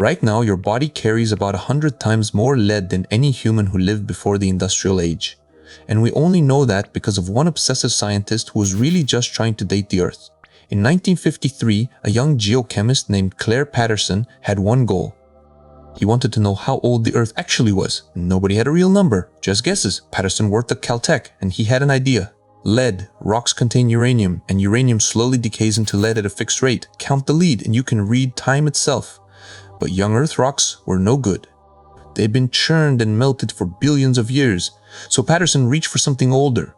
Right now, your body carries about 100 times more lead than any human who lived before the industrial age. And we only know that because of one obsessive scientist who was really just trying to date the Earth. In 1953, a young geochemist named Clair Patterson had one goal. He wanted to know how old the Earth actually was. Nobody had a real number, just guesses. Patterson worked at Caltech, and he had an idea. Lead, rocks contain uranium, and uranium slowly decays into lead at a fixed rate. Count the lead, and you can read time itself. But young Earth rocks were no good. They'd been churned and melted for billions of years, so Patterson reached for something older.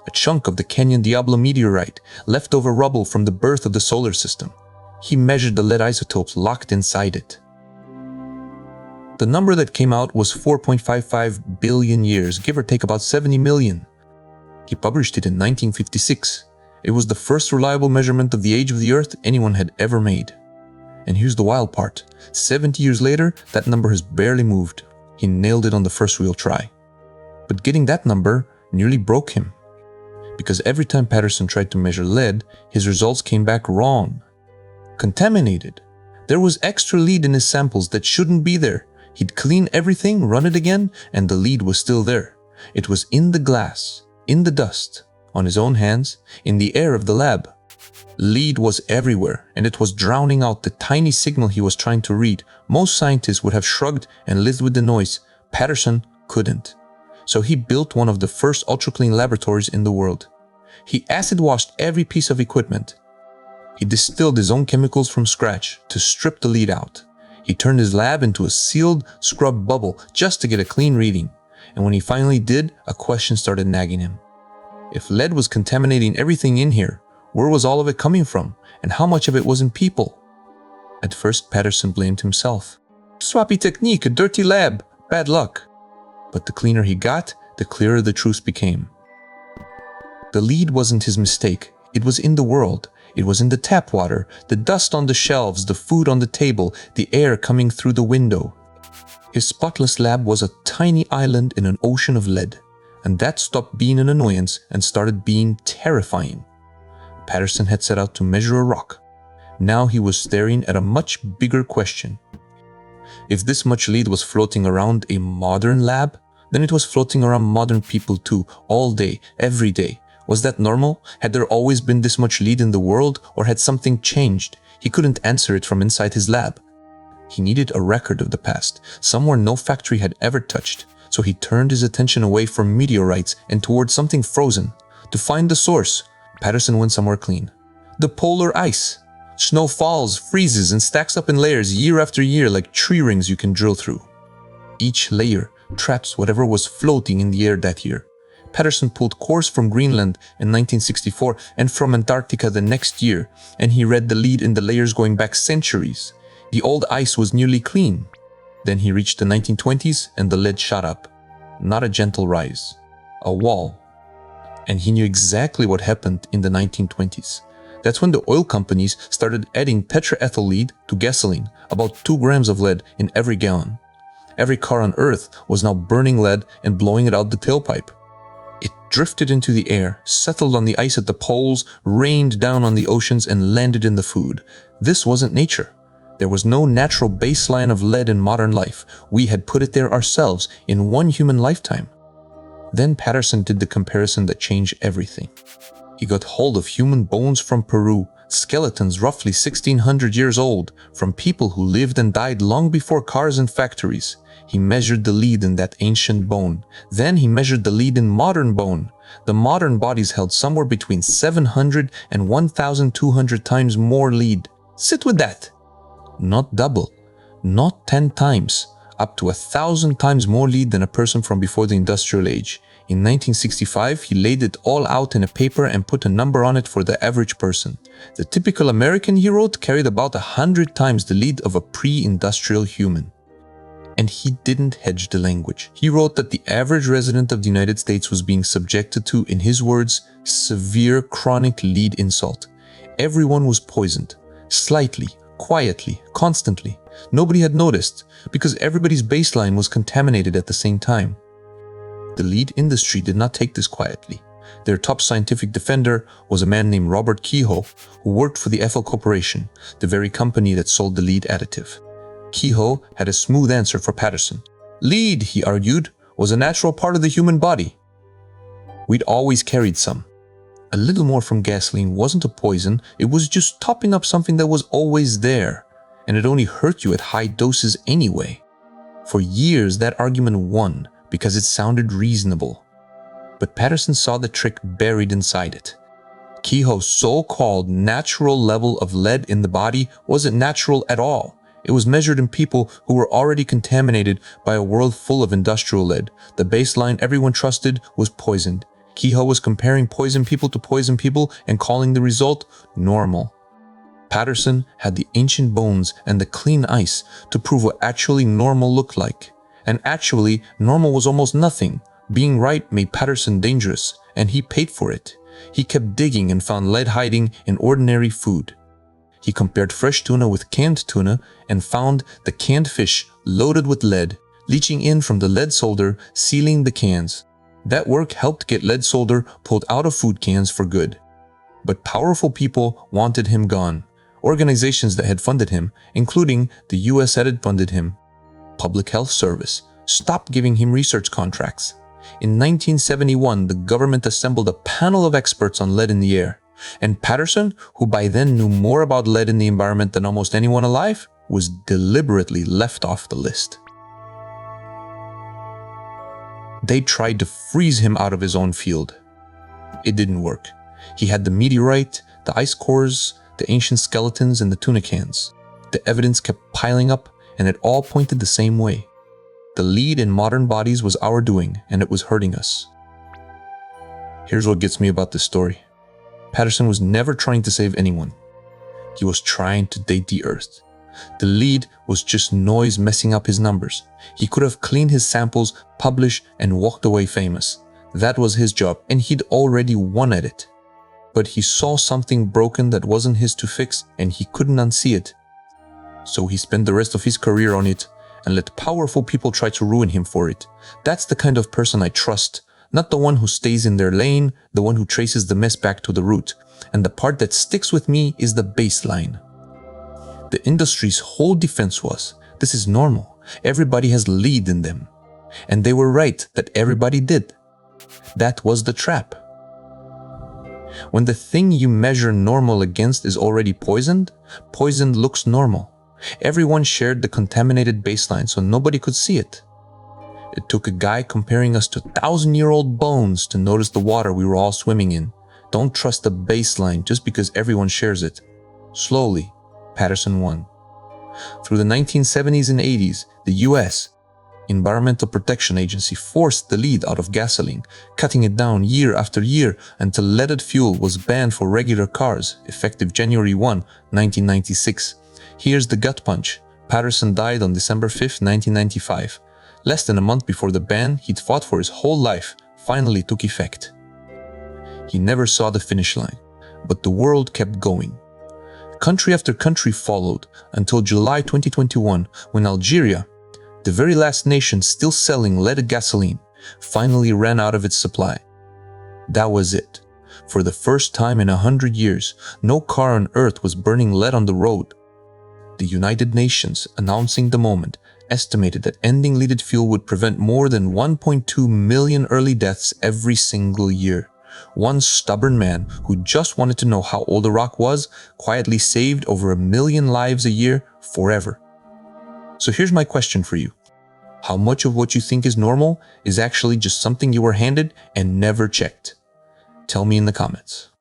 A chunk of the Canyon Diablo meteorite, leftover rubble from the birth of the solar system. He measured the lead isotopes locked inside it. The number that came out was 4.55 billion years, give or take about 70 million. He published it in 1956. It was the first reliable measurement of the age of the Earth anyone had ever made. And here's the wild part. 70 years later, that number has barely moved. He nailed it on the first real try. But getting that number nearly broke him. Because every time Patterson tried to measure lead, his results came back wrong. Contaminated. There was extra lead in his samples that shouldn't be there. He'd clean everything, run it again, and the lead was still there. It was in the glass, in the dust, on his own hands, in the air of the lab. Lead was everywhere, and it was drowning out the tiny signal he was trying to read. Most scientists would have shrugged and lived with the noise. Patterson couldn't. So he built one of the first ultraclean laboratories in the world. He acid-washed every piece of equipment. He distilled his own chemicals from scratch to strip the lead out. He turned his lab into a sealed, scrubbed bubble just to get a clean reading. And when he finally did, a question started nagging him. If lead was contaminating everything in here, where was all of it coming from? And how much of it was in people? At first, Patterson blamed himself. Sloppy technique, a dirty lab, bad luck. But the cleaner he got, the clearer the truth became. The lead wasn't his mistake. It was in the world. It was in the tap water, the dust on the shelves, the food on the table, the air coming through the window. His spotless lab was a tiny island in an ocean of lead. And that stopped being an annoyance and started being terrifying. Patterson had set out to measure a rock. Now he was staring at a much bigger question. If this much lead was floating around a modern lab, then it was floating around modern people too, all day, every day. Was that normal? Had there always been this much lead in the world, or had something changed? He couldn't answer it from inside his lab. He needed a record of the past, somewhere no factory had ever touched, so he turned his attention away from meteorites and towards something frozen. To find the source, Patterson went somewhere clean. The polar ice. Snow falls, freezes, and stacks up in layers year after year like tree rings you can drill through. Each layer traps whatever was floating in the air that year. Patterson pulled cores from Greenland in 1964 and from Antarctica the next year, and he read the lead in the layers going back centuries. The old ice was nearly clean. Then he reached the 1920s and the lead shot up. Not a gentle rise, a wall. And he knew exactly what happened in the 1920s. That's when the oil companies started adding tetraethyl lead to gasoline, about 2 grams of lead in every gallon. Every car on Earth was now burning lead and blowing it out the tailpipe. It drifted into the air, settled on the ice at the poles, rained down on the oceans, and landed in the food. This wasn't nature. There was no natural baseline of lead in modern life. We had put it there ourselves in one human lifetime. Then Patterson did the comparison that changed everything. He got hold of human bones from Peru, skeletons roughly 1600 years old, from people who lived and died long before cars and factories. He measured the lead in that ancient bone. Then he measured the lead in modern bone. The modern bodies held somewhere between 700 and 1,200 times more lead. Sit with that. Not double, not 10 times, up to 1,000 times more lead than a person from before the industrial age. In 1965, he laid it all out in a paper and put a number on it for the average person. The typical American, he wrote, carried about 100 times the lead of a pre-industrial human. And he didn't hedge the language. He wrote that the average resident of the United States was being subjected to, in his words, severe chronic lead insult. Everyone was poisoned, slightly, quietly, constantly. Nobody had noticed, because everybody's baseline was contaminated at the same time. The lead industry did not take this quietly. Their top scientific defender was a man named Robert Kehoe, who worked for the Eiffel Corporation, the very company that sold the lead additive. Kehoe had a smooth answer for Patterson. Lead, he argued, was a natural part of the human body. We'd always carried some. A little more from gasoline wasn't a poison, it was just topping up something that was always there, and it only hurt you at high doses anyway. For years, that argument won because it sounded reasonable. But Patterson saw the trick buried inside it. Kehoe's so-called natural level of lead in the body wasn't natural at all. It was measured in people who were already contaminated by a world full of industrial lead. The baseline everyone trusted was poisoned. Kehoe was comparing poisoned people to poisoned people and calling the result normal. Patterson had the ancient bones and the clean ice to prove what actually normal looked like. And actually, normal was almost nothing. Being right made Patterson dangerous, and he paid for it. He kept digging and found lead hiding in ordinary food. He compared fresh tuna with canned tuna and found the canned fish loaded with lead, leaching in from the lead solder, sealing the cans. That work helped get lead solder pulled out of food cans for good. But powerful people wanted him gone. Organizations that had funded him, including the US that had funded him, Public Health Service, stopped giving him research contracts. In 1971, the government assembled a panel of experts on lead in the air. And Patterson, who by then knew more about lead in the environment than almost anyone alive, was deliberately left off the list. They tried to freeze him out of his own field. It didn't work. He had the meteorite, the ice cores, the ancient skeletons, and the tuna cans. The evidence kept piling up, and it all pointed the same way. The lead in modern bodies was our doing, and it was hurting us. Here's what gets me about this story. Patterson was never trying to save anyone. He was trying to date the Earth. The lead was just noise messing up his numbers. He could have cleaned his samples, published, and walked away famous. That was his job, and he'd already won at it. But he saw something broken that wasn't his to fix, and he couldn't unsee it. So he spent the rest of his career on it, and let powerful people try to ruin him for it. That's the kind of person I trust. Not the one who stays in their lane, the one who traces the mess back to the root. And the part that sticks with me is the baseline. The industry's whole defense was, this is normal. Everybody has lead in them. And they were right that everybody did. That was the trap. When the thing you measure normal against is already poisoned, poisoned looks normal. Everyone shared the contaminated baseline so nobody could see it. It took a guy comparing us to 1,000-year-old bones to notice the water we were all swimming in. Don't trust the baseline just because everyone shares it. Slowly, Patterson won. Through the 1970s and 80s, the US Environmental Protection Agency forced the lead out of gasoline, cutting it down year after year until leaded fuel was banned for regular cars, effective January 1, 1996. Here's the gut punch. Patterson died on December 5, 1995. Less than a month before the ban he'd fought for his whole life finally took effect. He never saw the finish line, but the world kept going. Country after country followed until July 2021, when Algeria, the very last nation still selling leaded gasoline, finally ran out of its supply. That was it. For the first time in 100 years, no car on Earth was burning lead on the road. The United Nations, announcing the moment, estimated that ending leaded fuel would prevent more than 1.2 million early deaths every single year. One stubborn man who just wanted to know how old a rock was quietly saved over 1 million lives a year forever. So here's my question for you. How much of what you think is normal is actually just something you were handed and never checked? Tell me in the comments.